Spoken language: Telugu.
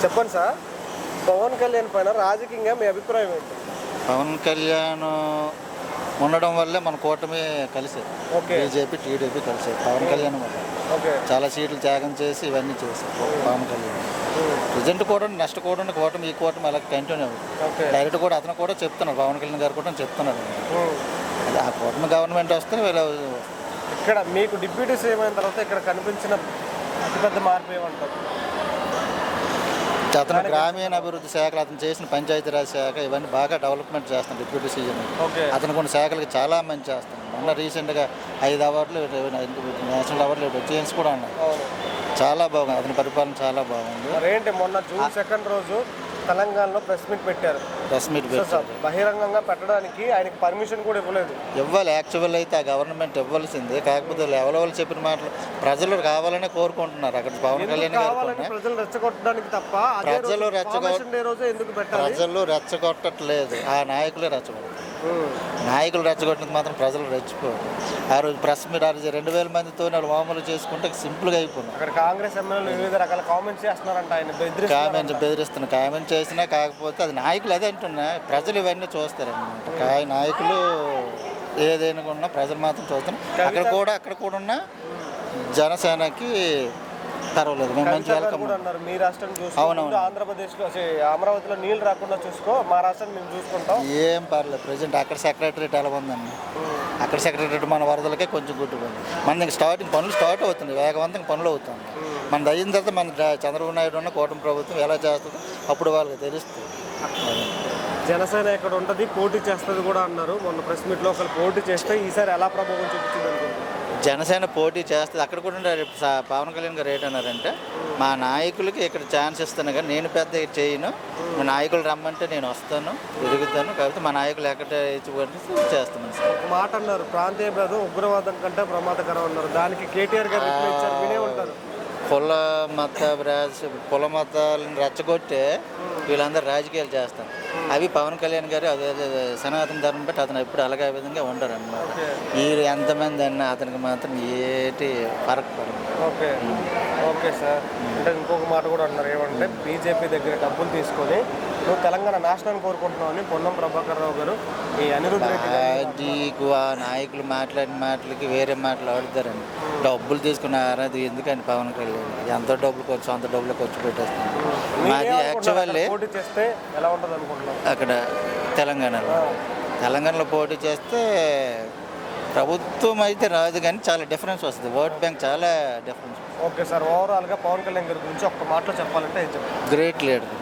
చెప్పండి సార్, పవన్ కళ్యాణ్ పైన రాజకీయంగా మీ అభిప్రాయం ఏంటి? పవన్ కళ్యాణ్ ఉండడం వల్లే మన కూటమి కలిసేది. ఓకే. బీజేపీ టీడీపీ కలిసేది పవన్ కళ్యాణ్ వల్ల. ఓకే. చాలా సీట్లు త్యాగం చేసి ఇవన్నీ చేశారు పవన్ కళ్యాణ్. ప్రజెంట్ కూడా నెక్స్ట్ కూడా కూటమి ఈ కూటమి అలా కంటిన్యూ అవుతుంది. ఓకే. డైరెక్ట్ కూడా అతను కూడా చెప్తున్నారు, పవన్ కళ్యాణ్ గారు కూడా చెప్తున్నారు. అది ఆ కూటమి గవర్నమెంట్ వస్తే వీళ్ళు ఇక్కడ మీకు డిప్యూటీ సీఎం అయిన తర్వాత ఇక్కడ కనిపించిన అతిపెద్ద మార్పు ఏమంటారు? అతను గ్రామీణ అభివృద్ధి శాఖలు అతను చేసిన పంచాయతీరాజ్ శాఖ ఇవన్నీ బాగా డెవలప్మెంట్ చేస్తాను డిప్యూటీ సీఎం. ఓకే. అతను కొన్ని శాఖలకు చాలా మంచి చేస్తాను. మొన్న రీసెంట్గా 5 అవార్డులు నేషనల్ అవార్డులు వచ్చేసి కూడా ఉన్నాయి. చాలా బాగుంది, అతని పరిపాలన చాలా బాగుంది. మరేంటి మొన్న జూన్ 2 రోజు తెలంగాణలో ప్రెస్ మీట్ పెట్టారు. ప్రెస్ మీట్ బహిరంగంగా పెట్టడానికి ఆయనకి పర్మిషన్ కూడా ఇవ్వలేదు. ఇవ్వాలి, యాక్చువల్ అయితే ఆ గవర్నమెంట్ ఇవ్వాల్సింది. కాకపోతే ఎవరెవరు చెప్పిన మాటలు ప్రజలు కావాలనే కోరుకుంటున్నారు. అక్కడ పవన్ కళ్యాణ్ గారు ప్రజలు రెచ్చగొట్టడానికి తప్ప ప్రజలు ప్రజలు రెచ్చగొట్టట్లేదు, ఆ నాయకులే రెచ్చగొడతారు. నాయకులు రెచ్చగొట్టినందుకు మాత్రం ప్రజలు రెచ్చిపోరు. ఆ రోజు ప్రెస్ మీట్ 2000 మందితో మామూలు చేసుకుంటే సింపుల్గా అయిపోయింది. అక్కడ కాంగ్రెస్ ఎమ్మెల్యేలు వివిధ రకాల కామెంట్స్ చేస్తున్నారంట, ఆయన బెదిరిస్తున్నారు. కామెంట్ చేసినా కాకపోతే అది నాయకులు అదే అంటున్నా, ప్రజలు ఇవన్నీ చూస్తారన్నమాట. నాయకులు ఏదైనా ఉన్నా ప్రజలు మాత్రం చూస్తారు. అక్కడ కూడా ఉన్న జనసేనకి పర్వాలేదు, మేము మంచి వెల్కమ్. మీ రాష్ట్రం అవునవును, ఆంధ్రప్రదేశ్లో అమరావతిలో నీళ్ళు రాకుండా చూసుకో, మా రాష్ట్రాన్ని మేము చూసుకుంటాం. ఏం పర్లేదు. ప్రజెంట్ అక్కడ సెక్రటరేట్ ఎలా ఉందండి, అక్కడ సెక్రటరేట్ మన వరదలకే కొంచెం గుట్టుకుంది. మనకి పనులు స్టార్ట్ అవుతుంది, వేగవంతంగా పనులు అవుతుంది. మనది అయిన తర్వాత మన చంద్రబాబు నాయుడు ఉన్న కూటమి ప్రభుత్వం ఎలా చేస్తుందో అప్పుడు వాళ్ళకి తెలుస్తుంది. జనసేన ఇక్కడ ఉంటుంది, పోటీ చేస్తుంది కూడా అన్నారు మొన్న ప్రెస్ మీట్లో. ఒకరు పోటీ చేస్తే ఈసారి ఎలా ప్రభావం చూపించింది అనుకుంటున్నారు? జనసేన పోటీ చేస్తుంది. అక్కడ కూడా రేపు పవన్ కళ్యాణ్ గారు ఏంటన్నారంటే, మా నాయకులకి ఇక్కడ ఛాన్స్ ఇస్తాను కానీ నేను పెద్ద చేయను, మా నాయకులు రమ్మంటే నేను వస్తాను, తిరుగుతాను, కాబట్టి మా నాయకులు ఎక్కడ చేస్తాను. ఒక మాట అన్నారు, ప్రాంతీయ భేదం ఉగ్రవాదం కంటే ప్రమాదకరం అన్నారు. దానికి కేటీఆర్ గారు ఇచ్చారు, వినే ఉంటారు. కుల మతాలను రెచ్చగొట్టే వీళ్ళందరూ రాజకీయాలు చేస్తారు. అవి పవన్ కళ్యాణ్ గారు అదే సనాతన ధర్మం బట్టి అతను ఎప్పుడు అలాగే విధంగా ఉండరు అన్నమాట. వీరు ఎంతమంది అన్నా అతనికి మాత్రం ఏటి ఫరక్ పడదు. ఓకే. ఓకే సార్, అంటే ఇంకొక మాట కూడా అన్నారు, ఏమంటే బీజేపీ దగ్గర డబ్బులు తీసుకొని నువ్వు తెలంగాణ నాశనాన్ని కోరుకుంటున్నావు అని పొన్నం ప్రభాకర్ రావు గారు ఈ అనిరుద్ధ రెడ్డి ఆ నాయకులు మాట్లాడిన మాటలకి వేరే మాటలు ఆడుతారండి. డబ్బులు తీసుకున్నారా, అది ఎందుకండి పవన్ కళ్యాణ్ ఎంతో డబ్బులు ఖర్చు అంత డబ్బులు ఖర్చు పెట్టేస్తాను. మాది యాక్చువల్లీ పోటీ చేస్తే ఎలా ఉంటుంది అనుకుంటున్నాను అక్కడ తెలంగాణలో పోటీ చేస్తే ప్రభుత్వం అయితే రాదు కానీ చాలా డిఫరెన్స్ వస్తుంది, ఓట్ బ్యాంక్ చాలా డిఫరెన్స్. ఓకే సార్, ఓవరాల్గా పవన్ కళ్యాణ్ గారి గురించి ఒక్క మాటలో చెప్పాలంటే గ్రేట్ లీడర్.